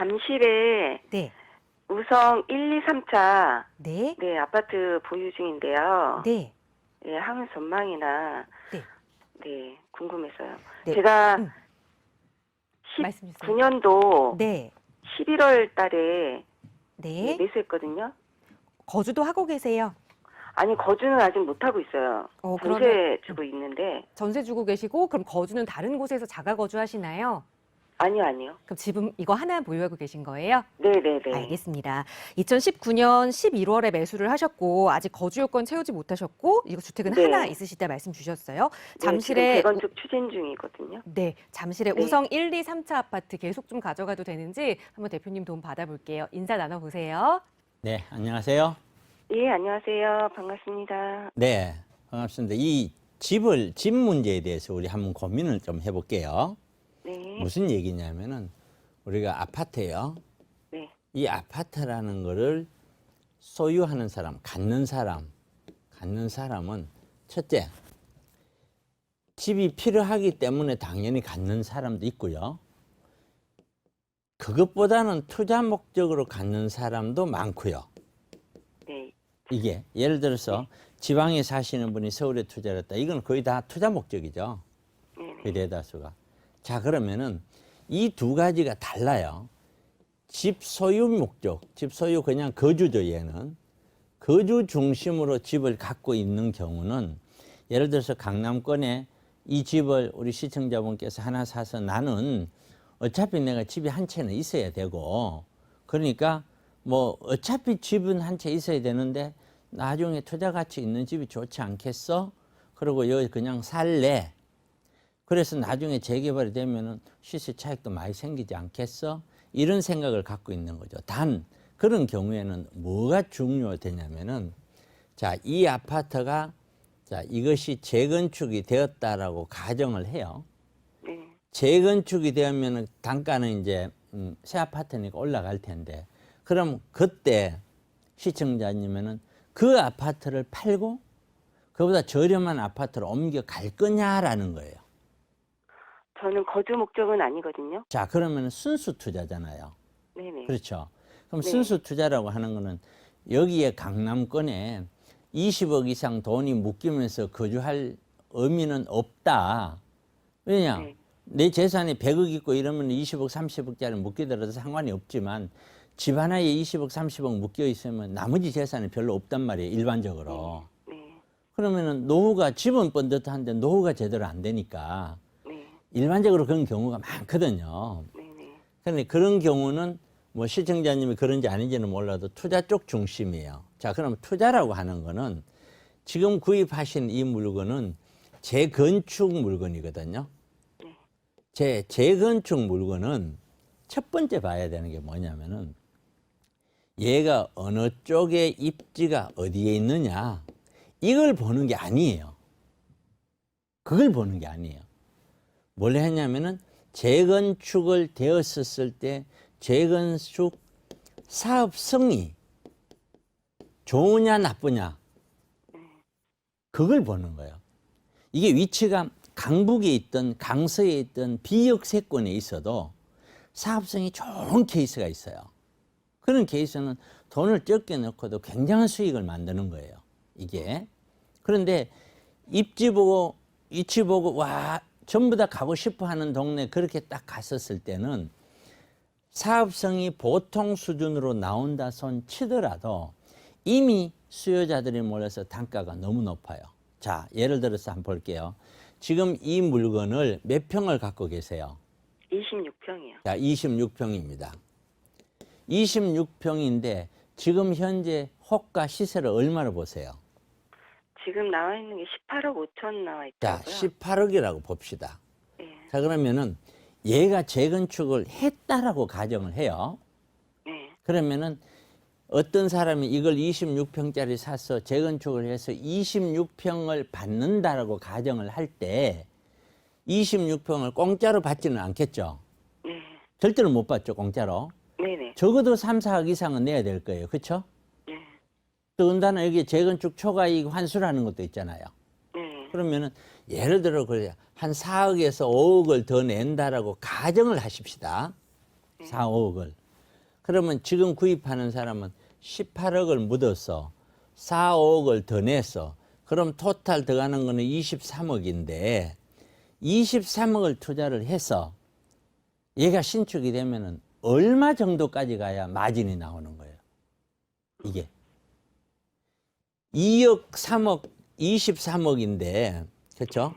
잠실에 네. 우성 1, 2, 3차 네. 네, 아파트 보유 중인데요. 네. 예, 향후 전망이나 네. 네, 궁금해서요. 네. 제가 말씀 주세요. 19년도 네. 11월 달에 네, 네. 매수했거든요. 거주도 하고 계세요? 아니, 거주는 아직 못 하고 있어요. 그러면 전세 주고 있는데. 전세 주고 계시고 그럼 거주는 다른 곳에서 자가 거주하시나요? 아니요, 아니요. 그럼 집은 이거 하나 보유하고 계신 거예요? 네, 네, 네. 알겠습니다. 2019년 11월에 매수를 하셨고 아직 거주 요건 채우지 못하셨고 이거 주택은 네. 하나 있으시다 말씀 주셨어요. 네, 지금 잠실에 재건축 추진 중이거든요. 네, 잠실의 네. 우성 1, 2, 3차 아파트 계속 좀 가져가도 되는지 한번 대표님 도움 받아볼게요. 인사 나눠보세요. 네, 안녕하세요. 예, 안녕하세요. 반갑습니다. 네, 반갑습니다. 이 집 문제에 대해서 우리 한번 고민을 좀 해볼게요. 네. 무슨 얘기냐면은 우리가 아파트예요. 네. 이 아파트라는 거를 소유하는 사람, 갖는 사람은 첫째, 집이 필요하기 때문에 당연히 갖는 사람도 있고요. 그것보다는 투자 목적으로 갖는 사람도 많고요. 네. 이게 예를 들어서 지방에 사시는 분이 서울에 투자를 했다. 이건 거의 다 투자 목적이죠. 네. 거의 대다수가. 자, 그러면은 이 두 가지가 달라요. 집 소유 목적, 집 소유 그냥 거주죠, 얘는. 거주 중심으로 집을 갖고 있는 경우는 예를 들어서 강남권에 이 집을 우리 시청자분께서 하나 사서 나는 어차피 내가 집이 한 채는 있어야 되고 그러니까 뭐 어차피 집은 한 채 있어야 되는데 나중에 투자 가치 있는 집이 좋지 않겠어? 그리고 여기 그냥 살래. 그래서 나중에 재개발이 되면은 시세 차익도 많이 생기지 않겠어? 이런 생각을 갖고 있는 거죠. 단 그런 경우에는 뭐가 중요하냐면은 자, 이 아파트가 자, 이것이 재건축이 되었다라고 가정을 해요. 네. 재건축이 되면은 단가는 이제 새 아파트니까 올라갈 텐데 그럼 그때 시청자님은 그 아파트를 팔고 그보다 저렴한 아파트로 옮겨갈 거냐라는 거예요. 저는 거주 목적은 아니거든요. 자, 그러면 순수 투자잖아요. 네네. 그렇죠. 그럼 네. 순수 투자라고 하는 거는 여기에 강남권에 20억 이상 돈이 묶이면서 거주할 의미는 없다. 왜냐? 네. 내 재산이 100억 있고 이러면 20억, 30억짜리 묶이더라도 상관이 없지만 집 하나에 20억, 30억 묶여 있으면 나머지 재산이 별로 없단 말이에요, 일반적으로. 네. 그러면은 노후가 집은 번듯한데 노후가 제대로 안 되니까 네. 일반적으로 그런 경우가 많거든요. 네네. 그런데 그런 경우는 뭐 시청자님이 그런지 아닌지는 몰라도 투자 쪽 중심이에요. 자, 그럼 투자라고 하는 거는 지금 구입하신 이 물건은 재건축 물건이거든요. 재건축 물건은 첫 번째 봐야 되는 게 뭐냐면은 얘가 어느 쪽에 입지가 어디에 있느냐 이걸 보는 게 아니에요. 그걸 보는 게 아니에요. 뭘 했냐면은 재건축을 되었었을 때 재건축 사업성이 좋으냐 나쁘냐 그걸 보는 거예요. 이게 위치가 강북에 있던 강서에 있던 비역세권에 있어도 사업성이 좋은 케이스가 있어요. 그런 케이스는 돈을 적게 넣고도 굉장한 수익을 만드는 거예요. 이게. 그런데 입지 보고 위치 보고 와 전부 다 가고 싶어 하는 동네 그렇게 딱 갔었을 때는 사업성이 보통 수준으로 나온다 손 치더라도 이미 수요자들이 몰려서 단가가 너무 높아요. 자, 예를 들어서 한번 볼게요. 지금 이 물건을 몇 평을 갖고 계세요? 26평이요. 자, 26평입니다. 26평인데 지금 현재 호가 시세를 얼마로 보세요? 지금 나와 있는 게 18억 5천 나와 자, 있더라고요. 18억이라고 봅시다. 네. 자, 그러면은 얘가 재건축을 했다라고 가정을 해요. 네. 그러면은 어떤 사람이 이걸 26평짜리 사서 재건축을 해서 26평을 받는다라고 가정을 할 때 26평을 공짜로 받지는 않겠죠. 네. 절대로 못 받죠, 공짜로. 네네. 적어도 3, 4억 이상은 내야 될 거예요. 그렇죠? 네. 더군다나 여기 재건축 초과이익 환수라는 것도 있잖아요. 네. 그러면은 예를 들어 그래 한 4억에서 5억을 더 낸다라고 가정을 하십시다. 4, 5억을. 그러면 지금 구입하는 사람은 18억을 묻어서 4, 5억을 더 냈어. 그럼 토탈 들어가는 거는 23억인데 23억을 투자를 해서 얘가 신축이 되면은 얼마 정도까지 가야 마진이 나오는 거예요. 이게 2억, 3억, 23억인데 그렇죠?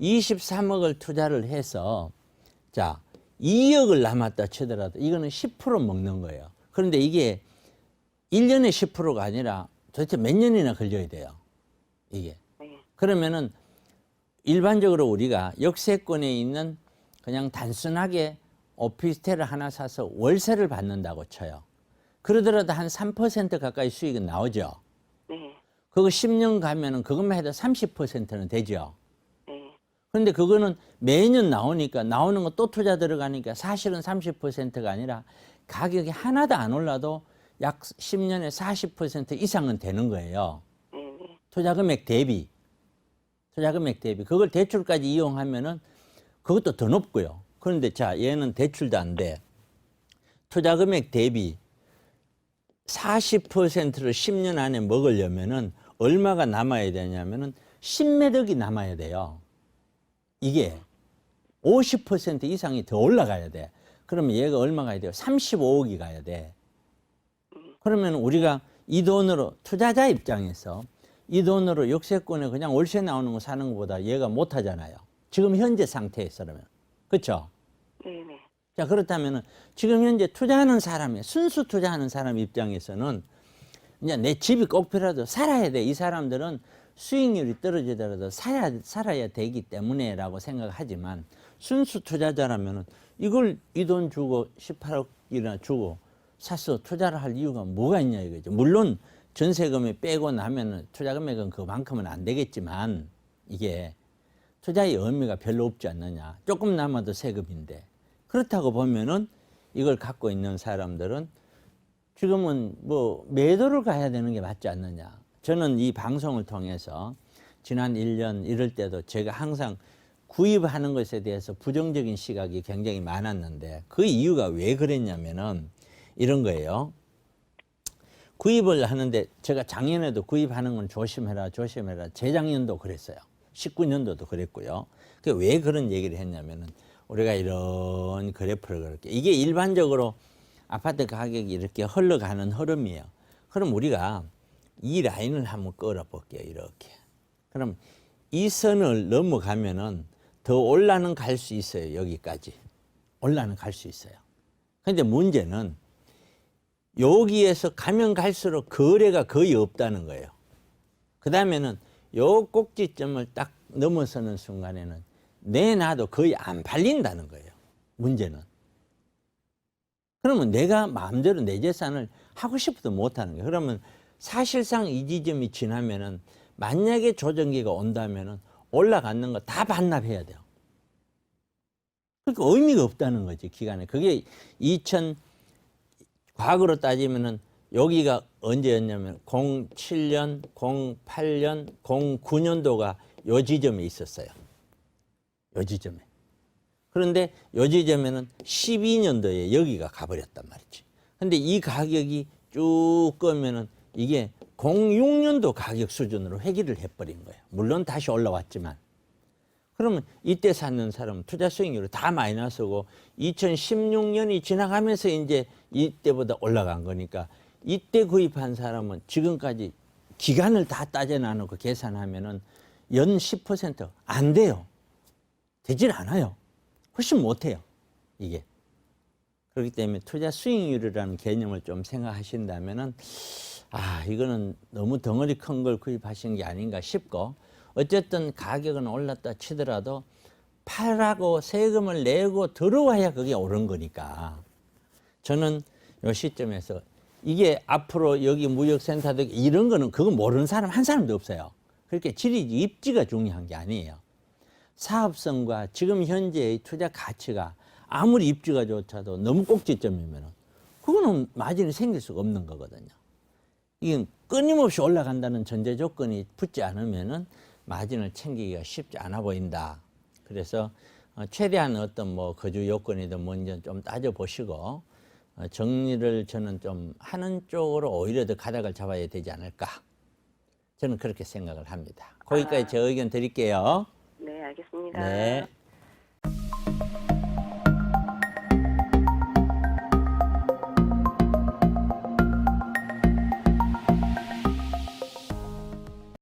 23억을 투자를 해서 자 2억을 남았다 치더라도 이거는 10% 먹는 거예요. 그런데 이게 1년에 10%가 아니라 도대체 몇 년이나 걸려야 돼요. 이게. 네. 그러면은 일반적으로 우리가 역세권에 있는 그냥 단순하게 오피스텔을 하나 사서 월세를 받는다고 쳐요. 그러더라도 한 3% 가까이 수익은 나오죠. 네. 그거 10년 가면은 그것만 해도 30%는 되죠. 네. 그런데 그거는 매년 나오니까 나오는 거 또 투자 들어가니까 사실은 30%가 아니라 가격이 하나도 안 올라도 약 10년에 40% 이상은 되는 거예요. 네. 네. 투자 금액 대비. 그걸 대출까지 이용하면은 그것도 더 높고요. 그런데 자, 얘는 대출도 안 돼. 투자 금액 대비 40%를 10년 안에 먹으려면은 얼마가 남아야 되냐면은 10몇 억이 남아야 돼요. 이게 50% 이상이 더 올라가야 돼. 그러면 얘가 얼마 가야 돼요? 35억이 가야 돼. 그러면 우리가 이 돈으로 투자자 입장에서 이 돈으로 역세권에 그냥 월세 나오는 거 사는 것보다 얘가 못 하잖아요. 지금 현재 상태에서라면. 그렇죠? 네. 네. 자, 그렇다면은 지금 현재 투자하는 사람이 순수 투자하는 사람 입장에서는 이제 내 집이 꼭 필요하도 살아야 돼. 이 사람들은 수익률이 떨어지더라도 살아야 되기 때문에라고 생각하지만 순수 투자자라면은 이걸 이 돈 주고 18억이나 주고 사서 투자를 할 이유가 뭐가 있냐 이거죠. 물론 전세금이 빼고 나면은 투자 금액은 그만큼은 안 되겠지만 이게 투자의 의미가 별로 없지 않느냐. 조금 남아도 세금인데. 그렇다고 보면은 이걸 갖고 있는 사람들은 지금은 뭐 매도를 가야 되는 게 맞지 않느냐. 저는 이 방송을 통해서 지난 1년 이럴 때도 제가 항상 구입하는 것에 대해서 부정적인 시각이 굉장히 많았는데 그 이유가 왜 그랬냐면은 이런 거예요. 구입을 하는데 제가 작년에도 구입하는 건 조심해라. 재작년도 그랬어요. 19년도도 그랬고요. 왜 그런 얘기를 했냐면은 우리가 이런 그래프를 그렇게 이게 일반적으로 아파트 가격이 이렇게 흘러가는 흐름이에요. 그럼 우리가 이 라인을 한번 끌어볼게요. 이렇게. 그럼 이 선을 넘어가면은 더 올라는 갈 수 있어요. 여기까지. 올라는 갈 수 있어요. 근데 문제는 여기에서 가면 갈수록 거래가 거의 없다는 거예요. 그 다음에는 요 꼭지점을 딱 넘어서는 순간에는 내놔도 거의 안 팔린다는 거예요. 문제는. 그러면 내가 마음대로 내 재산을 하고 싶어도 못하는 거예요. 그러면 사실상 이 지점이 지나면은 만약에 조정기가 온다면은 올라가는 거 다 반납해야 돼요. 그러니까 의미가 없다는 거지, 기간에. 그게 과거로 따지면은 여기가 언제였냐면 07년, 08년, 09년도가 요 지점에 있었어요. 요 지점에. 그런데 요 지점에는 12년도에 여기가 가버렸단 말이지. 근데 이 가격이 쭉 끄면은 이게 06년도 가격 수준으로 회귀를 해버린 거예요. 물론 다시 올라왔지만. 그러면 이때 샀는 사람은 투자 수익률이 다 마이너스고 2016년이 지나가면서 이제 이때보다 올라간 거니까 이때 구입한 사람은 지금까지 기간을 다 따져 나누고 계산하면은 연 10% 안 돼요. 되질 않아요. 훨씬 못해요. 이게. 그렇기 때문에 투자 수익률이라는 개념을 좀 생각하신다면은 이거는 너무 덩어리 큰 걸 구입하신 게 아닌가 싶고 어쨌든 가격은 올랐다 치더라도 팔라고 세금을 내고 들어와야 그게 오른 거니까 저는 이 시점에서 이게 앞으로 여기 무역센터도 이런 거는 그거 모르는 사람 한 사람도 없어요. 그렇게 입지가 중요한 게 아니에요. 사업성과 지금 현재의 투자 가치가 아무리 입지가 좋아도 너무 꼭지점이면 그거는 마진이 생길 수가 없는 거거든요. 이게 끊임없이 올라간다는 전제 조건이 붙지 않으면은 마진을 챙기기가 쉽지 않아 보인다. 그래서 최대한 어떤 뭐 거주 요건이든 뭔지 좀 따져보시고 정리를 저는 좀 하는 쪽으로 오히려 더 가닥을 잡아야 되지 않을까. 저는 그렇게 생각을 합니다. 거기까지 제 의견 드릴게요. 네, 알겠습니다. 네.